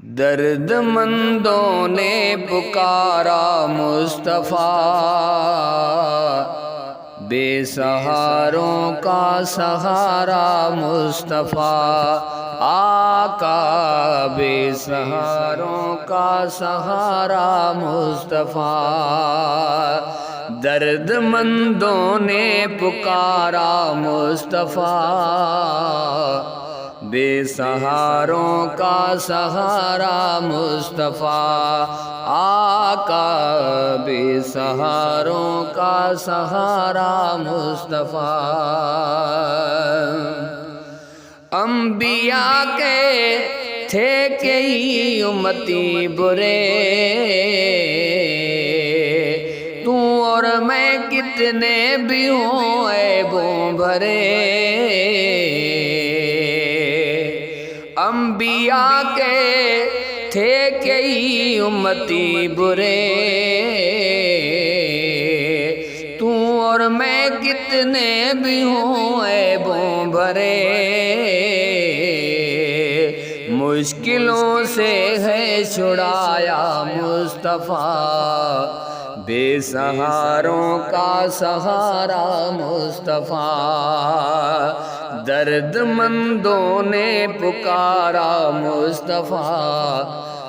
درد مندوں نے پکارا مصطفیٰ، بے سہاروں کا سہارا مصطفیٰ، آقا بے سہاروں کا سہارا مصطفیٰ۔ درد مندوں نے پکارا مصطفیٰ، بے سہاروں کا سہارا مصطفیٰ، آقا بے سہاروں کا سہارا مصطفیٰ۔ انبیاء کے تھے کئی امتی برے، تو اور میں کتنے بھی ہوں عیبوں بھرے۔ انبیاء کے تھے کئی امتی برے، تو اور میں کتنے بھی ہوں عیبوں بھرے۔ مشکلوں سے ہے چھڑایا مصطفیٰ، بے سہاروں کا سہارا مصطفیٰ۔ درد مندوں نے پکارا مصطفیٰ،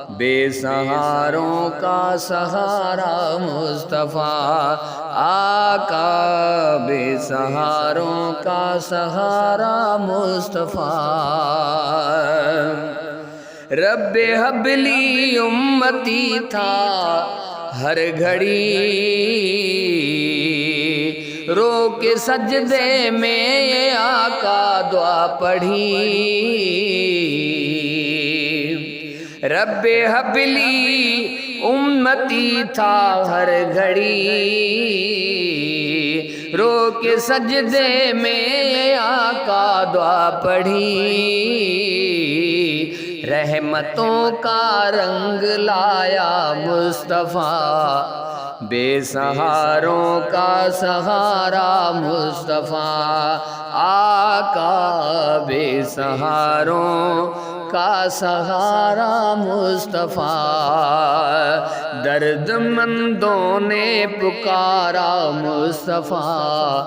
بے سہاروں کا سہارا مصطفیٰ، آقا بے سہاروں کا سہارا مصطفیٰ۔ رب ہب لی امتی تھا ہر گھڑی، رو کے سجدے میں یہ آقا دعا پڑھی۔ رب ہب لی امتی تھا ہر گھڑی، رو کے سجدے میں یہ آقا دعا پڑھی۔ رحمتوں کا رنگ لایا مصطفیٰ، بے سہاروں کا سہارا مصطفیٰ، آقا بے سہاروں کا سہارا مصطفیٰ۔ درد مندوں نے پکارا مصطفیٰ،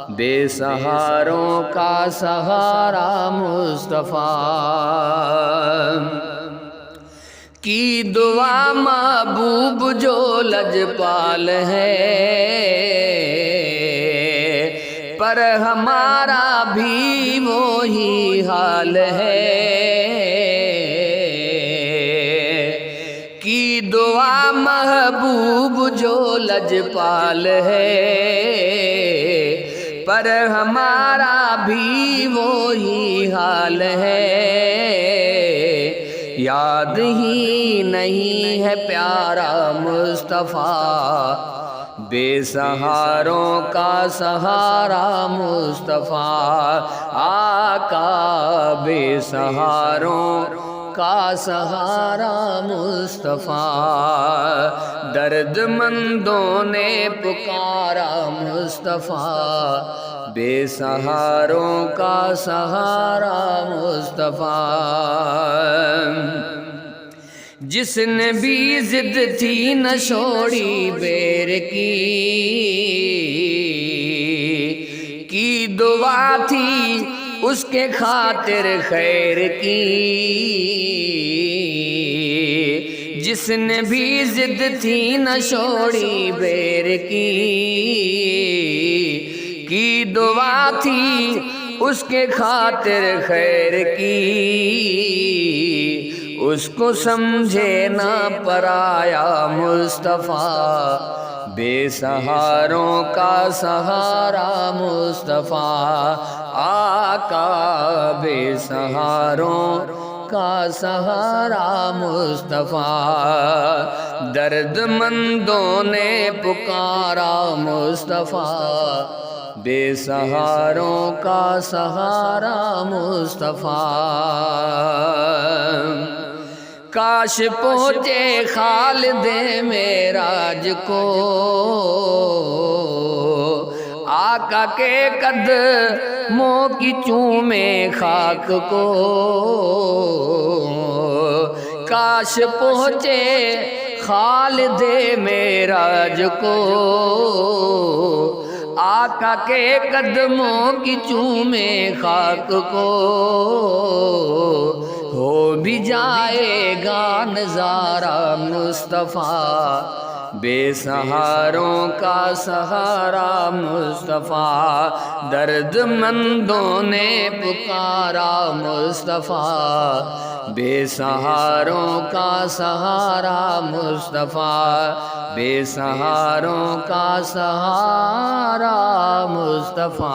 بے سہاروں کا سہارا مصطفیٰ۔ کی دعا محبوب جو لجپال ہے، پر ہمارا بھی وہی حال ہے۔ کی دعا محبوب جو لجپال ہے، پر ہمارا بھی وہی حال ہے۔ یاد ہی نہیں ہے پیارا مصطفیٰ، بے سہاروں کا سہارا مصطفیٰ، آقا بے سہاروں کا سہارا مصطفیٰ۔ درد مندوں نے پکارا مصطفیٰ، بے سہاروں کا سہارا مصطفیٰ۔ جس نے بھی ضد تھی نہ چھوڑی بیر کی دعا تھی اس کے خاطر خیر کی۔ جس نے بھی ضد تھی نہ چھوڑی بیر کی دعا تھی اس کے خاطر خیر کی۔ اس کو سمجھے نہ پرایا مصطفیٰ، بے سہاروں کا سہارا مصطفیٰ، آقا بے سہاروں کا سہارا مصطفیٰ۔ درد مندوں نے پکارا مصطفیٰ، بے سہاروں کا سہارا مصطفیٰ۔ کاش پہنچے خالد معراج کو، آقا کے قدموں کی چومے خاک کو۔ کاش پہنچے خالد معراج کو، آقا کے قدموں کی چومے خاک کو، ہو بھی جائے گا نظارہ مصطفیٰ، بے سہاروں کا سہارا مصطفیٰ، درد مندوں نے پکارا مصطفیٰ، بے سہاروں کا سہارا مصطفیٰ، بے سہاروں کا سہارا مصطفیٰ۔